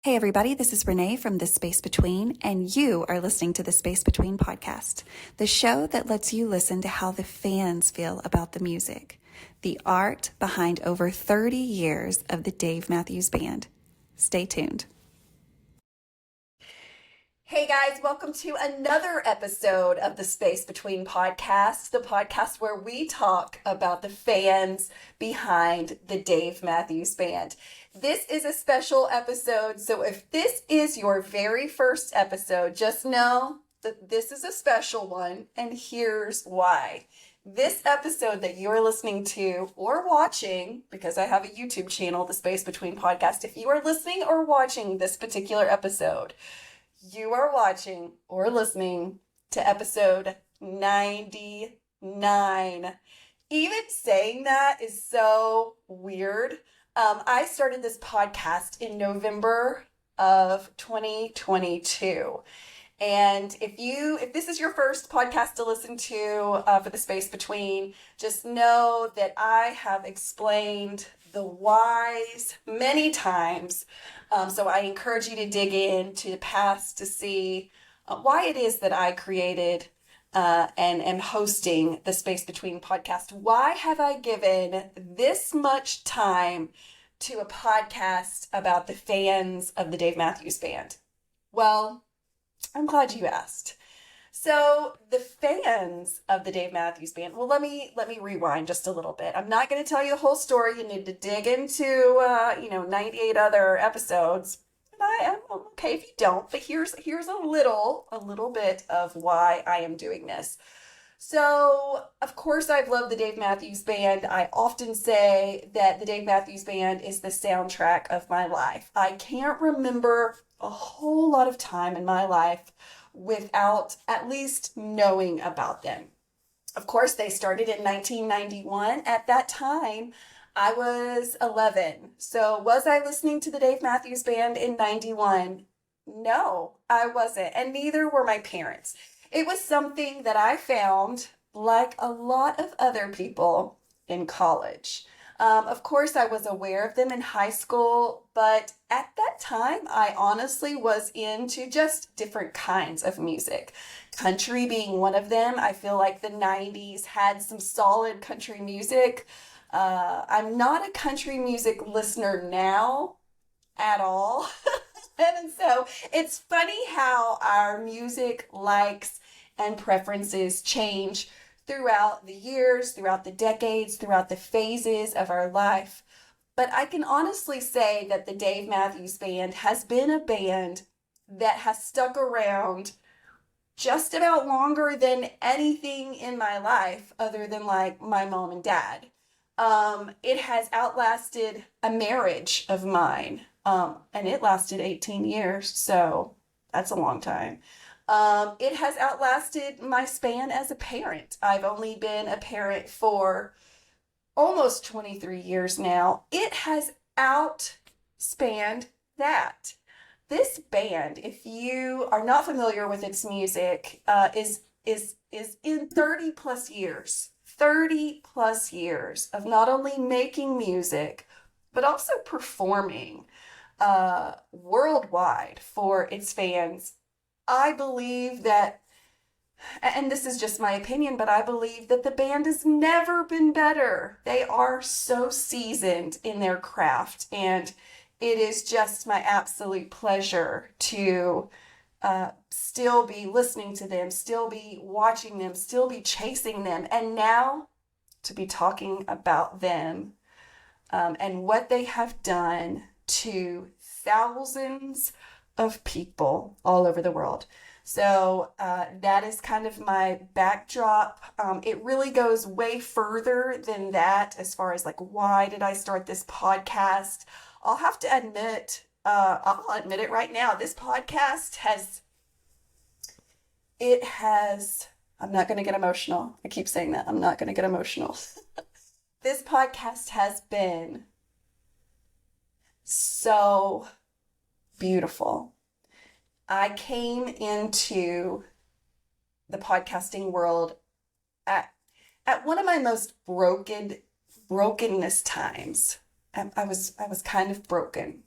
Hey everybody, this is Renee from The Space Between, and you are listening to The Space Between podcast, the show that lets you listen to how the fans feel about the music, the art behind over 30 years of the Dave Matthews Band. Stay tuned. Hey guys, welcome to another episode of the Space Between podcast, the podcast where we talk about the fans behind the Dave Matthews Band. This is a special episode, so if this is your very first episode, just know that this is a special one, and here's why. This episode that you're listening to or watching, because I have a YouTube channel, The Space Between podcast, if you are listening or watching this particular episode, you are watching or listening to episode 99. Even saying that is so weird. I started this podcast in November of 2022. And if this is your first podcast to listen to for The Space Between, just know that I have explained the whys many times. So I encourage you to dig into the past to see why it is that I created and am hosting the Space Between podcast. Why have I given this much time to a podcast about the fans of the Dave Matthews Band? Well, I'm glad you asked. So the fans of the Dave Matthews Band, well, let me rewind just a little bit. I'm not going to tell you the whole story. You need to dig into 98 other episodes. And I'm okay if you don't, but here's a little bit of why I am doing this. So, of course, I've loved the Dave Matthews Band. I often say that the Dave Matthews Band is the soundtrack of my life. I can't remember a whole lot of time in my life without at least knowing about them. Of course, they started in 1991. At that time, I was 11. So was I listening to the Dave Matthews Band in 91? No, I wasn't. And neither were my parents. It was something that I found, like a lot of other people, in college. Of course, I was aware of them in high school, but at that time, I honestly was into just different kinds of music. Country being one of them. I feel like the 90s had some solid country music. I'm not a country music listener now at all. And so it's funny how our music likes and preferences change throughout the years, throughout the decades, throughout the phases of our life. But I can honestly say that the Dave Matthews Band has been a band that has stuck around just about longer than anything in my life other than like my mom and dad. It has outlasted a marriage of mine, and it lasted 18 years, so that's a long time. It has outlasted my span as a parent. I've only been a parent for almost 23 years now. It has outspanned that. This band, if you are not familiar with its music, is in 30 plus years. 30 plus years of not only making music, but also performing worldwide for its fans. I believe that, and this is just my opinion, but I believe that the band has never been better. They are so seasoned in their craft, and it is just my absolute pleasure to still be listening to them, still be watching them, still be chasing them, and now to be talking about them and what they have done to thousands of people all over the world. So that is kind of my backdrop. It really goes way further than that as far as like, why did I start this podcast? I'll have to admit, I'll admit it right now. This podcast I'm not going to get emotional. I keep saying that. I'm not going to get emotional. This podcast has been so beautiful. I came into the podcasting world at one of my most brokenness times. I was kind of broken.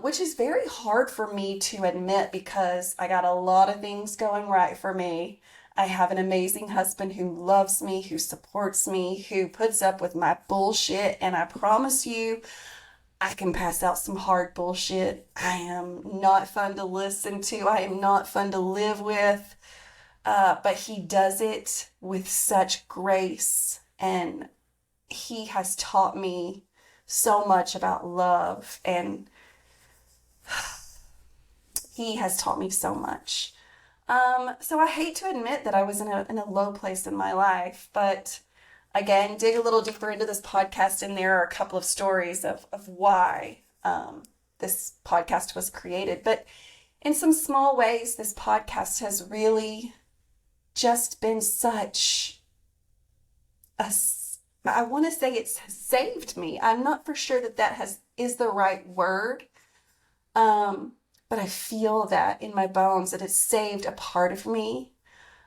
which is very hard for me to admit because I got a lot of things going right for me. I have an amazing husband who loves me, who supports me, who puts up with my bullshit, and I promise you, I can pass out some hard bullshit. I am not fun to listen to. I am not fun to live with. But he does it with such grace, and he has taught me so much about love, and he has taught me so much. So I hate to admit that I was in a low place in my life, but again, dig a little deeper into this podcast, and there are a couple of stories of why this podcast was created. But in some small ways, this podcast has really just been such a, I want to say it's saved me. I'm not for sure that is the right word. But I feel that in my bones that it's saved a part of me.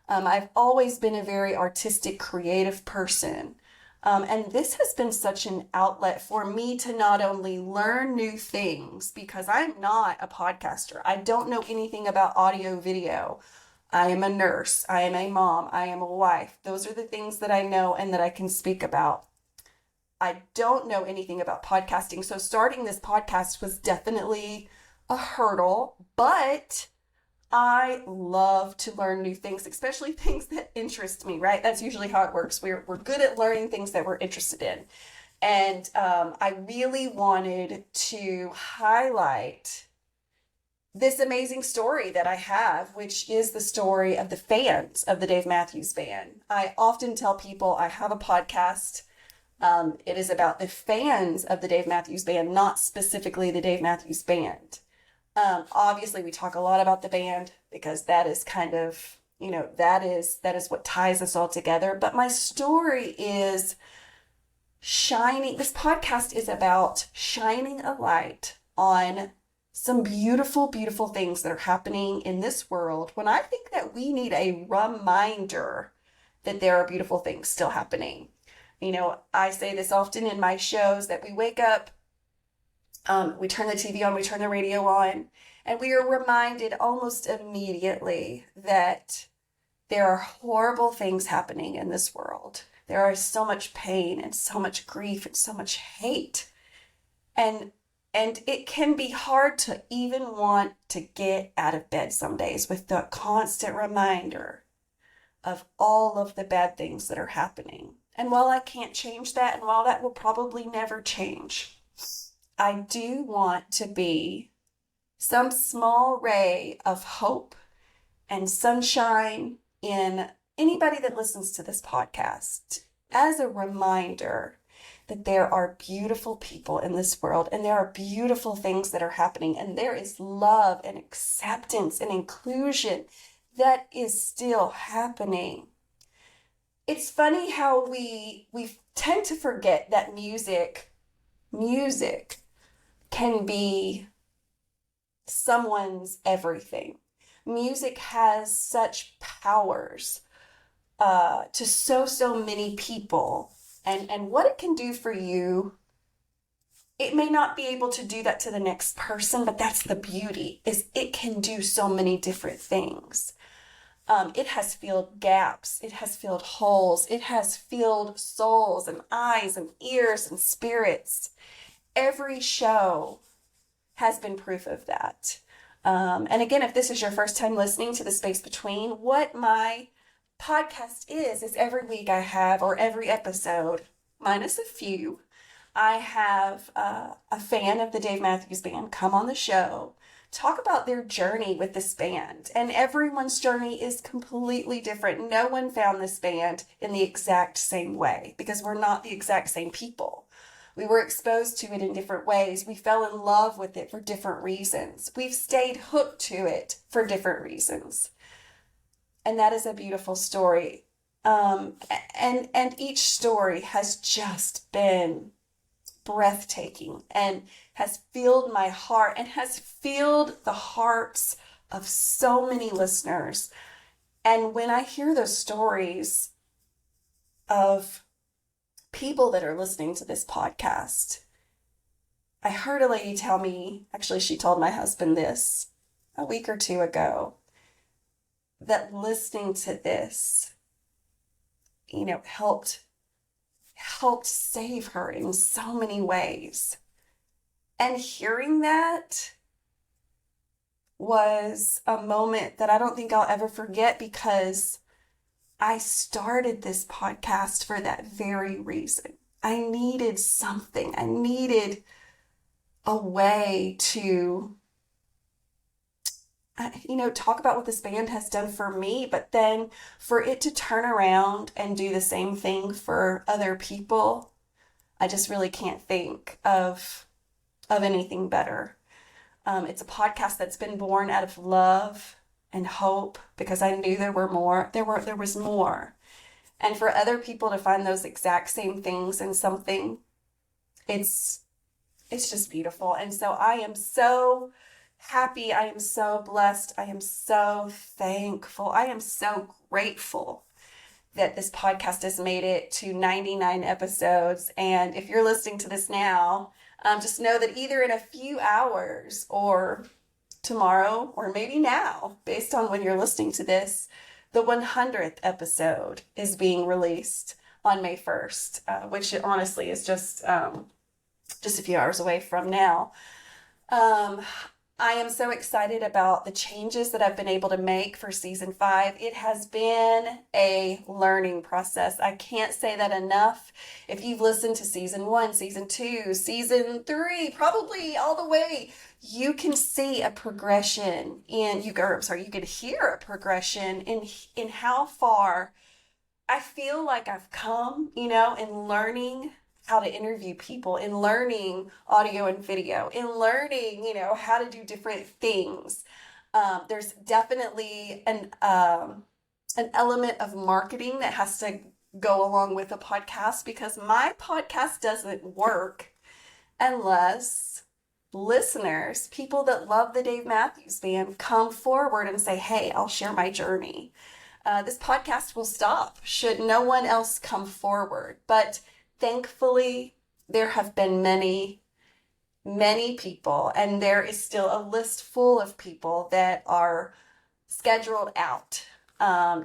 I've always been a very artistic, creative person. And this has been such an outlet for me to not only learn new things, because I'm not a podcaster. I don't know anything about audio video. I am a nurse. I am a mom. I am a wife. Those are the things that I know and that I can speak about. I don't know anything about podcasting. So starting this podcast was definitely a hurdle, but I love to learn new things, especially things that interest me, right? That's usually how it works. We're good at learning things that we're interested in. And I really wanted to highlight this amazing story that I have, which is the story of the fans of the Dave Matthews Band. I often tell people I have a podcast. It is about the fans of the Dave Matthews Band, not specifically the Dave Matthews Band. Obviously we talk a lot about the band because that is kind of, that is what ties us all together. But my story is this podcast is about shining a light on some beautiful, beautiful things that are happening in this world when I think that we need a reminder that there are beautiful things still happening. I say this often in my shows that we wake up, we turn the TV on, we turn the radio on, and we are reminded almost immediately that there are horrible things happening in this world. There is so much pain and so much grief and so much hate. And it can be hard to even want to get out of bed some days with the constant reminder of all of the bad things that are happening. And while I can't change that, and while that will probably never change, I do want to be some small ray of hope and sunshine in anybody that listens to this podcast as a reminder that there are beautiful people in this world, and there are beautiful things that are happening, and there is love and acceptance and inclusion that is still happening. It's funny how we tend to forget that music can be someone's everything. Music has such powers to so many people. And what it can do for you, it may not be able to do that to the next person, but that's the beauty, is it can do so many different things. It has filled gaps. It has filled holes. It has filled souls and eyes and ears and spirits. Every show has been proof of that. And again, if this is your first time listening to The Space Between, what my podcast is every week I have, or every episode, minus a few, I have a fan of the Dave Matthews Band come on the show, talk about their journey with this band. And everyone's journey is completely different. No one found this band in the exact same way because we're not the exact same people. We were exposed to it in different ways. We fell in love with it for different reasons. We've stayed hooked to it for different reasons. And that is a beautiful story. And each story has just been breathtaking and has filled my heart and has filled the hearts of so many listeners. And when I hear those stories of people that are listening to this podcast, I heard a lady tell me, actually, she told my husband this a week or two ago, that listening to this, helped save her in so many ways. And hearing that was a moment that I don't think I'll ever forget, because I started this podcast for that very reason. I needed something. I needed a way to, talk about what this band has done for me, but then for it to turn around and do the same thing for other people, I just really can't think of anything better. It's a podcast that's been born out of love and hope, because I knew there was more. And for other people to find those exact same things in something, it's just beautiful. And so I am so happy. I am so blessed. I am so thankful. I am so grateful that this podcast has made it to 99 episodes. And if you're listening to this now, just know that either in a few hours or tomorrow or maybe now, based on when you're listening to this, the 100th episode is being released on May 1st, which honestly is just a few hours away from now. I am so excited about the changes that I've been able to make for season 5. It has been a learning process. I can't say that enough. If you've listened to season 1, season 2, season 3, probably all the way, you can see a progression you could hear a progression in how far I feel like I've come, in learning how to interview people, in learning audio and video, in learning, how to do different things. There's definitely an element of marketing that has to go along with a podcast, because my podcast doesn't work unless listeners, people that love the Dave Matthews Band, come forward and say, hey, I'll share my journey. This podcast will stop should no one else come forward. But thankfully, there have been many, many people, and there is still a list full of people that are scheduled out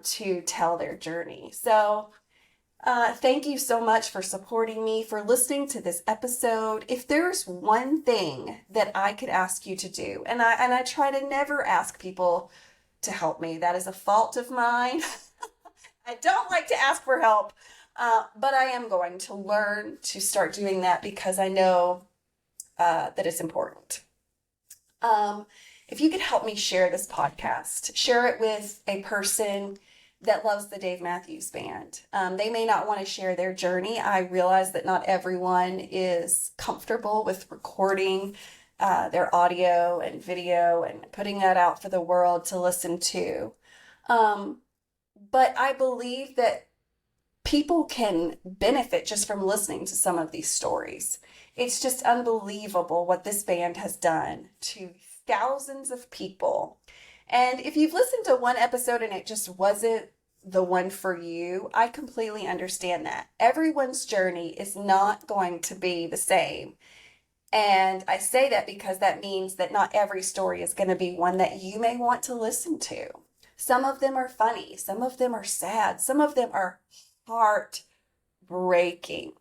to tell their journey. So thank you so much for supporting me, for listening to this episode. If there's one thing that I could ask you to do, and I try to never ask people to help me. That is a fault of mine. I don't like to ask for help. But I am going to learn to start doing that, because I know that it's important. If you could help me share this podcast, share it with a person that loves the Dave Matthews Band. They may not want to share their journey. I realize that not everyone is comfortable with recording their audio and video and putting that out for the world to listen to. But I believe that people can benefit just from listening to some of these stories. It's just unbelievable what this band has done to thousands of people. And if you've listened to one episode and it just wasn't the one for you, I completely understand that. Everyone's journey is not going to be the same. And I say that because that means that not every story is going to be one that you may want to listen to. Some of them are funny. Some of them are sad. Some of them are heartbreaking.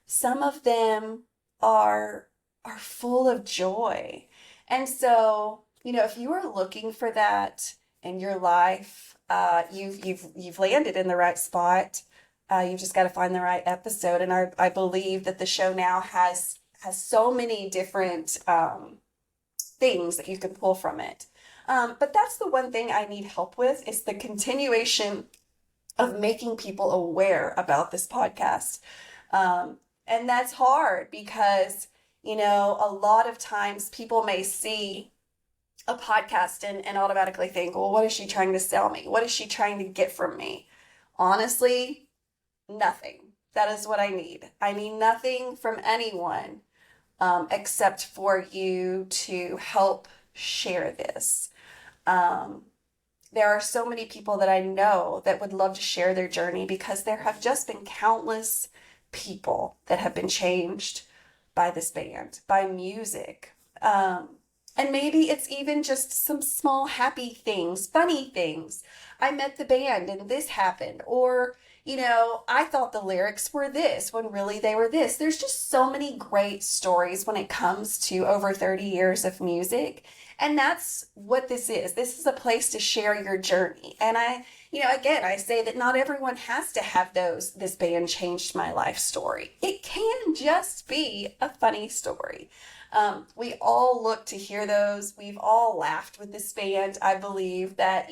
Some of them are full of joy. And so, if you are looking for that in your life, you've landed in the right spot. You've just got to find the right episode. And I believe that the show now has so many different things that you can pull from it. But that's the one thing I need help with, is the continuation of making people aware about this podcast. And that's hard because, a lot of times people may see a podcast and automatically think, well, what is she trying to sell me? What is she trying to get from me? Honestly, nothing. That is what I need. I need nothing from anyone except for you to help share this. There are so many people that I know that would love to share their journey, because there have just been countless people that have been changed by this band, by music. And maybe it's even just some small happy things, funny things. I met the band and this happened. Or, I thought the lyrics were this when really they were this. There's just so many great stories when it comes to over 30 years of music. And that's what this is. This is a place to share your journey. And again, I say that not everyone has to have this band changed my life story. It can just be a funny story. We all look to hear those. We've all laughed with this band. I believe that,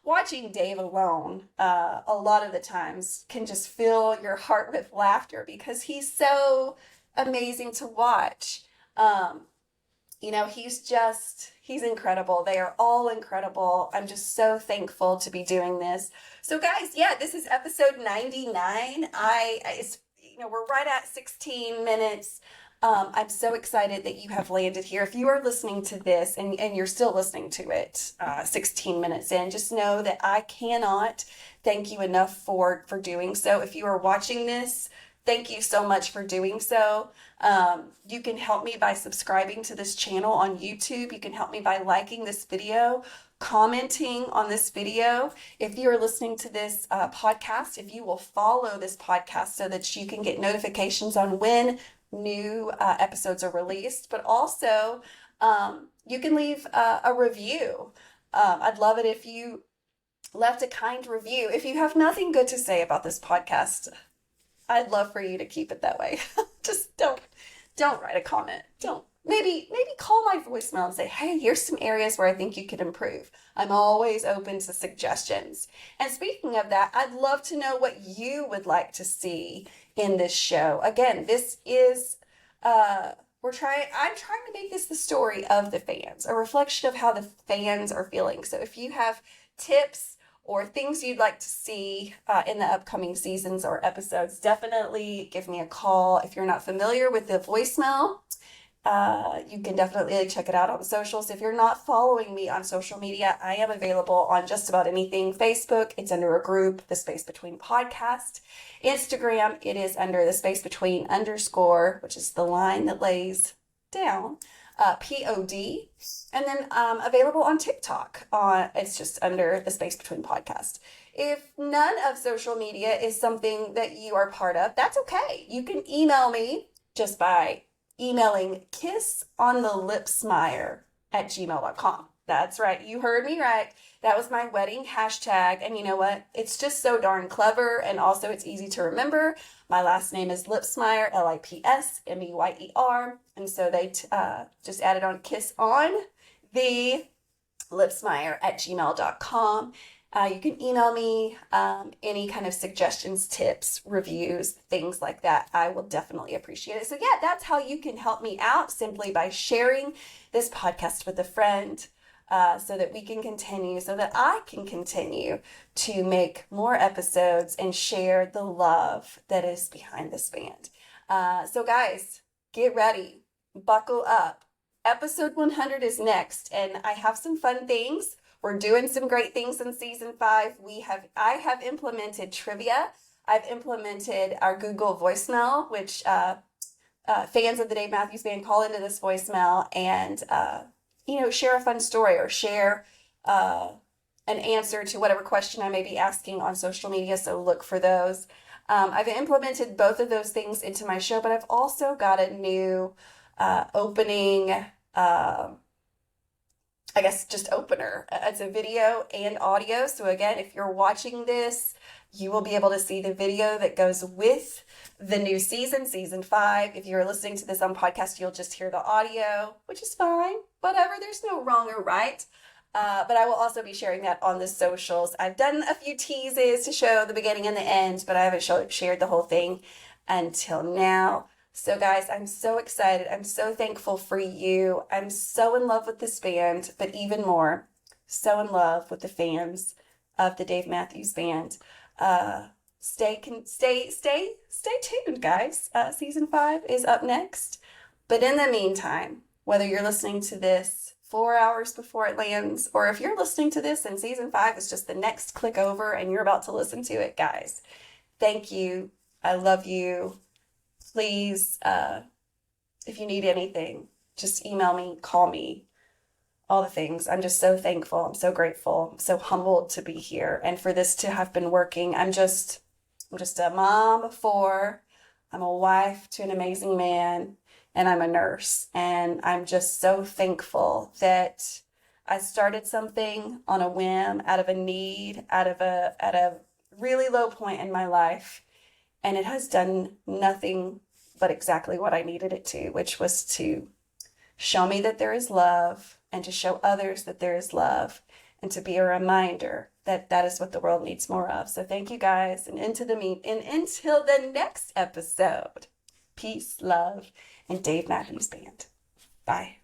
watching Dave alone, a lot of the times can just fill your heart with laughter because he's so amazing to watch. He's incredible. They are all incredible. I'm just so thankful to be doing this. So guys, this is episode 99. We're right at 16 minutes. I'm so excited that you have landed here. If you are listening to this and you're still listening to it 16 minutes in, just know that I cannot thank you enough for doing so. If you are watching this, thank you so much for doing so. You can help me by subscribing to this channel on YouTube. You can help me by liking this video, commenting on this video. If you are listening to this podcast, if you will follow this podcast so that you can get notifications on when new episodes are released, but also you can leave a review. I'd love it if you left a kind review. If you have nothing good to say about this podcast, I'd love for you to keep it that way. Just don't write a comment. Don't. Maybe call my voicemail and say, hey, here's some areas where I think you could improve. I'm always open to suggestions. And speaking of that, I'd love to know what you would like to see in this show. Again, this is, I'm trying to make this the story of the fans, a reflection of how the fans are feeling. So if you have tips or things you'd like to see in the upcoming seasons or episodes, definitely give me a call. If you're not familiar with the voicemail, you can definitely check it out on socials. If you're not following me on social media, I am available on just about anything. Facebook, it's under a group, The Space Between Podcast. Instagram, it is under The Space Between _, which is the line that lays down, POD. And then available on TikTok. It's just under The Space Between Podcast. If none of social media is something that you are part of, that's okay. You can email me just by emailing kissonthelippsmire@gmail.com. That's right. You heard me right. That was my wedding hashtag. And you know what? It's just so darn clever. And also it's easy to remember. My last name is Lipsmeyer, Lipsmeyer. And so they just added on kiss on the lipsmire@gmail.com. You can email me any kind of suggestions, tips, reviews, things like that. I will definitely appreciate it. So that's how you can help me out, simply by sharing this podcast with a friend so that we can continue, so that I can continue to make more episodes and share the love that is behind this band. So guys, get ready, buckle up. Episode 100 is next, and I have some fun things. We're doing some great things in season 5. I have implemented trivia. I've implemented our Google voicemail, which fans of the Dave Matthews Band call into this voicemail and share a fun story or share an answer to whatever question I may be asking on social media. So look for those. I've implemented both of those things into my show, but I've also got a new opening. I guess just opener. It's a video and audio. So again, if you're watching this, you will be able to see the video that goes with the new season 5. If you're listening to this on podcast, you'll just hear the audio, which is fine. Whatever, there's no wrong or right. But I will also be sharing that on the socials. I've done a few teases to show the beginning and the end, but I haven't shared the whole thing until now. So guys, I'm so excited. I'm so thankful for you. I'm so in love with this band, but even more, so in love with the fans of the Dave Matthews Band. Stay tuned, guys. Season 5 is up next. But in the meantime, whether you're listening to this 4 hours before it lands, or if you're listening to this and season 5 is just the next click over and you're about to listen to it, guys, thank you. I love you. Please if you need anything, just email me, call me, all the things. I'm just so thankful. I'm so grateful. I'm so humbled to be here and for this to have been working. I'm just a mom of four. I'm a wife to an amazing man, and I'm a nurse. And I'm just so thankful that I started something on a whim, out of a need, at a really low point in my life. And it has done nothing but exactly what I needed it to, which was to show me that there is love and to show others that there is love and to be a reminder that that is what the world needs more of. So thank you guys, and until the next episode, peace, love, and Dave Matthews Band. Bye.